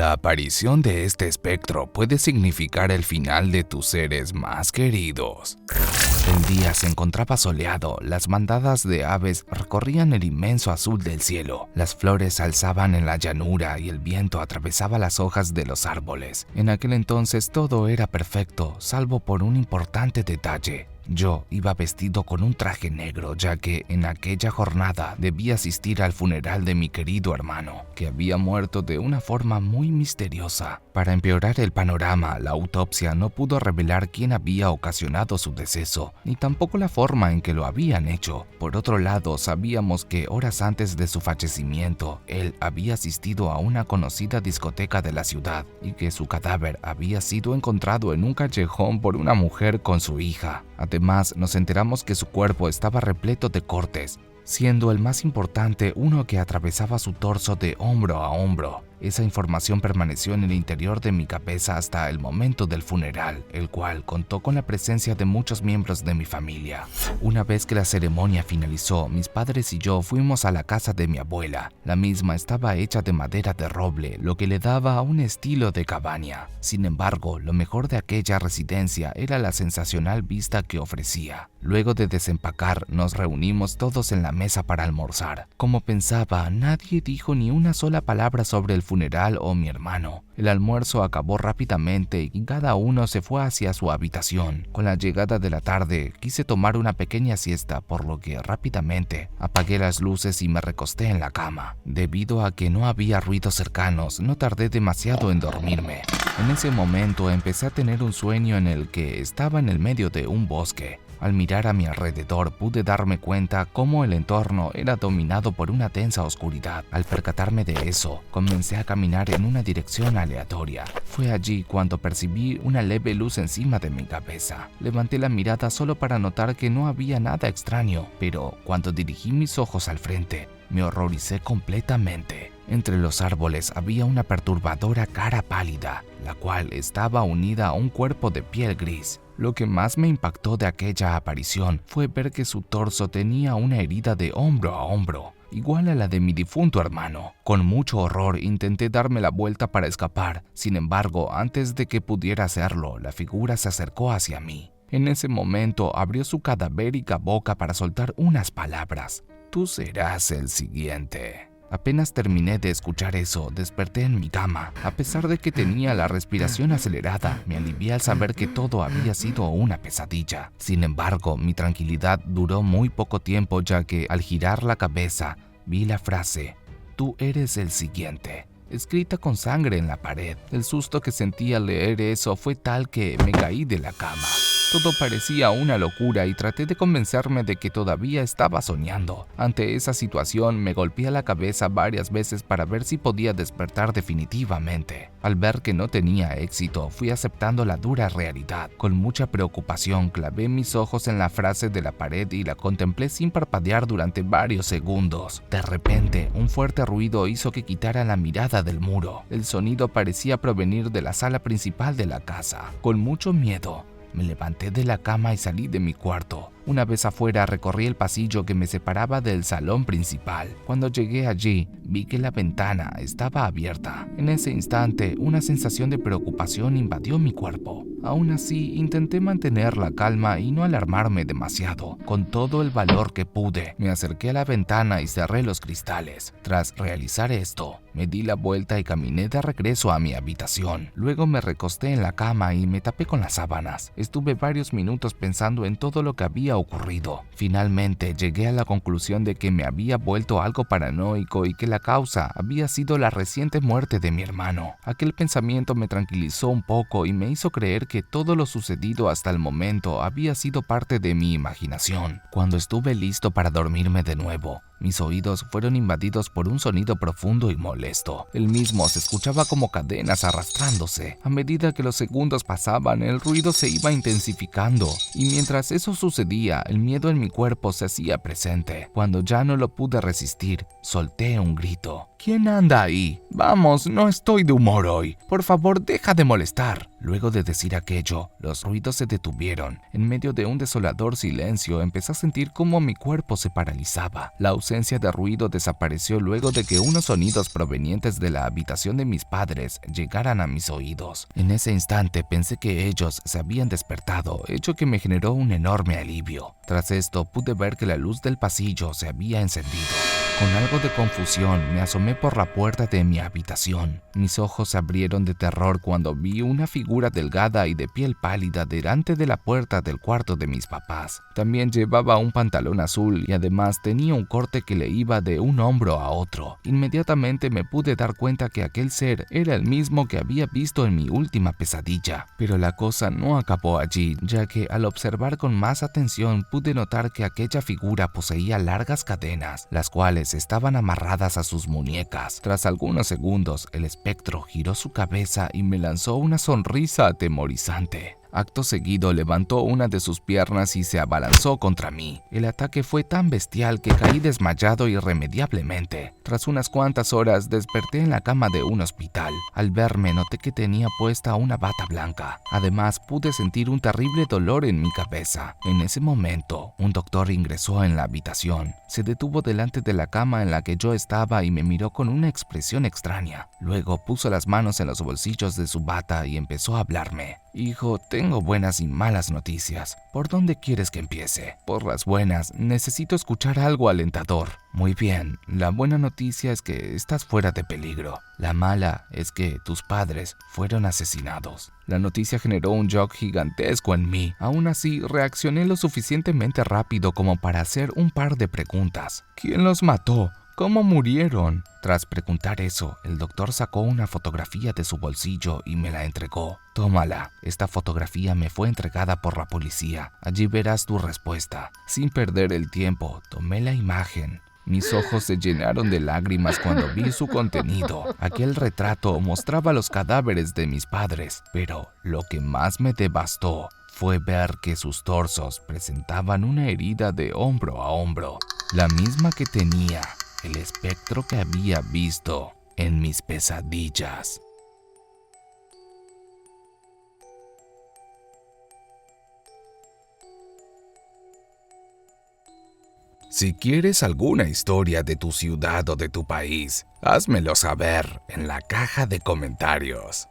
La aparición de este espectro puede significar el final de tus seres más queridos. El día se encontraba soleado, las bandadas de aves recorrían el inmenso azul del cielo, las flores se alzaban en la llanura y el viento atravesaba las hojas de los árboles. En aquel entonces todo era perfecto, salvo por un importante detalle. Yo iba vestido con un traje negro, ya que en aquella jornada debía asistir al funeral de mi querido hermano, que había muerto de una forma muy misteriosa. Para empeorar el panorama, la autopsia no pudo revelar quién había ocasionado su deceso, ni tampoco la forma en que lo habían hecho. Por otro lado, sabíamos que horas antes de su fallecimiento, él había asistido a una conocida discoteca de la ciudad y que su cadáver había sido encontrado en un callejón por una mujer con su hija. Además, nos enteramos que su cuerpo estaba repleto de cortes, siendo el más importante uno que atravesaba su torso de hombro a hombro. Esa información permaneció en el interior de mi cabeza hasta el momento del funeral, el cual contó con la presencia de muchos miembros de mi familia. Una vez que la ceremonia finalizó, mis padres y yo fuimos a la casa de mi abuela. La misma estaba hecha de madera de roble, lo que le daba un estilo de cabaña. Sin embargo, lo mejor de aquella residencia era la sensacional vista que ofrecía. Luego de desempacar, nos reunimos todos en la mesa para almorzar. Como pensaba, nadie dijo ni una sola palabra sobre el funeral o mi hermano. El almuerzo acabó rápidamente y cada uno se fue hacia su habitación. Con la llegada de la tarde, quise tomar una pequeña siesta, por lo que rápidamente apagué las luces y me recosté en la cama. Debido a que no había ruidos cercanos, no tardé demasiado en dormirme. En ese momento empecé a tener un sueño en el que estaba en el medio de un bosque. Al mirar a mi alrededor pude darme cuenta cómo el entorno era dominado por una densa oscuridad. Al percatarme de eso, comencé a caminar en una dirección aleatoria. Fue allí cuando percibí una leve luz encima de mi cabeza. Levanté la mirada solo para notar que no había nada extraño, pero cuando dirigí mis ojos al frente, me horroricé completamente. Entre los árboles había una perturbadora cara pálida, la cual estaba unida a un cuerpo de piel gris. Lo que más me impactó de aquella aparición fue ver que su torso tenía una herida de hombro a hombro, igual a la de mi difunto hermano. Con mucho horror intenté darme la vuelta para escapar. Sin embargo, antes de que pudiera hacerlo, la figura se acercó hacia mí. En ese momento abrió su cadavérica boca para soltar unas palabras: "Tú serás el siguiente". Apenas terminé de escuchar eso, desperté en mi cama. A pesar de que tenía la respiración acelerada, me alivié al saber que todo había sido una pesadilla. Sin embargo, mi tranquilidad duró muy poco tiempo, ya que al girar la cabeza, vi la frase "Tú eres el siguiente", escrita con sangre en la pared. El susto que sentí al leer eso fue tal que me caí de la cama. Todo parecía una locura y traté de convencerme de que todavía estaba soñando. Ante esa situación me golpeé la cabeza varias veces para ver si podía despertar definitivamente. Al ver que no tenía éxito, fui aceptando la dura realidad. Con mucha preocupación clavé mis ojos en la frase de la pared y la contemplé sin parpadear durante varios segundos. De repente, un fuerte ruido hizo que quitara la mirada del muro. El sonido parecía provenir de la sala principal de la casa. Con mucho miedo, me levanté de la cama y salí de mi cuarto. Una vez afuera, recorrí el pasillo que me separaba del salón principal. Cuando llegué allí, vi que la ventana estaba abierta. En ese instante, una sensación de preocupación invadió mi cuerpo. Aún así, intenté mantener la calma y no alarmarme demasiado. Con todo el valor que pude, me acerqué a la ventana y cerré los cristales. Tras realizar esto, me di la vuelta y caminé de regreso a mi habitación. Luego me recosté en la cama y me tapé con las sábanas. Estuve varios minutos pensando en todo lo que había ocurrido. Finalmente llegué a la conclusión de que me había vuelto algo paranoico y que la causa había sido la reciente muerte de mi hermano. Aquel pensamiento me tranquilizó un poco y me hizo creer que todo lo sucedido hasta el momento había sido parte de mi imaginación. Cuando estuve listo para dormirme de nuevo, mis oídos fueron invadidos por un sonido profundo y molesto. El mismo se escuchaba como cadenas arrastrándose. A medida que los segundos pasaban, el ruido se iba intensificando, y mientras eso sucedía, el miedo en mi cuerpo se hacía presente. Cuando ya no lo pude resistir, solté un grito. ¿Quién anda ahí? Vamos, no estoy de humor hoy. Por favor, deja de molestar. Luego de decir aquello, los ruidos se detuvieron. En medio de un desolador silencio, empecé a sentir cómo mi cuerpo se paralizaba. La ausencia de ruido desapareció luego de que unos sonidos provenientes de la habitación de mis padres llegaran a mis oídos. En ese instante pensé que ellos se habían despertado, hecho que me generó un enorme alivio. Tras esto, pude ver que la luz del pasillo se había encendido. Con algo de confusión, me asomé por la puerta de mi habitación. Mis ojos se abrieron de terror cuando vi una figura delgada y de piel pálida delante de la puerta del cuarto de mis papás. También llevaba un pantalón azul y además tenía un corte que le iba de un hombro a otro. Inmediatamente me pude dar cuenta que aquel ser era el mismo que había visto en mi última pesadilla. Pero la cosa no acabó allí, ya que al observar con más atención pude notar que aquella figura poseía largas cadenas, las cuales estaban amarradas a sus muñecas. Tras algunos segundos, el espectro giró su cabeza y me lanzó una sonrisa atemorizante. Acto seguido levantó una de sus piernas y se abalanzó contra mí. El ataque fue tan bestial que caí desmayado irremediablemente. Tras unas cuantas horas desperté en la cama de un hospital. Al verme noté que tenía puesta una bata blanca. Además pude sentir un terrible dolor en mi cabeza. En ese momento, un doctor ingresó en la habitación. Se detuvo delante de la cama en la que yo estaba y me miró con una expresión extraña. Luego puso las manos en los bolsillos de su bata y empezó a hablarme. Hijo, tengo buenas y malas noticias. ¿Por dónde quieres que empiece? Por las buenas, necesito escuchar algo alentador. Muy bien, la buena noticia es que estás fuera de peligro. La mala es que tus padres fueron asesinados. La noticia generó un shock gigantesco en mí. Aún así, reaccioné lo suficientemente rápido como para hacer un par de preguntas. ¿Quién los mató? ¿Cómo murieron? Tras preguntar eso, el doctor sacó una fotografía de su bolsillo y me la entregó. Tómala. Esta fotografía me fue entregada por la policía. Allí verás tu respuesta. Sin perder el tiempo, tomé la imagen. Mis ojos se llenaron de lágrimas cuando vi su contenido. Aquel retrato mostraba los cadáveres de mis padres, pero lo que más me devastó fue ver que sus torsos presentaban una herida de hombro a hombro, la misma que tenía el espectro que había visto en mis pesadillas. Si quieres alguna historia de tu ciudad o de tu país, házmelo saber en la caja de comentarios.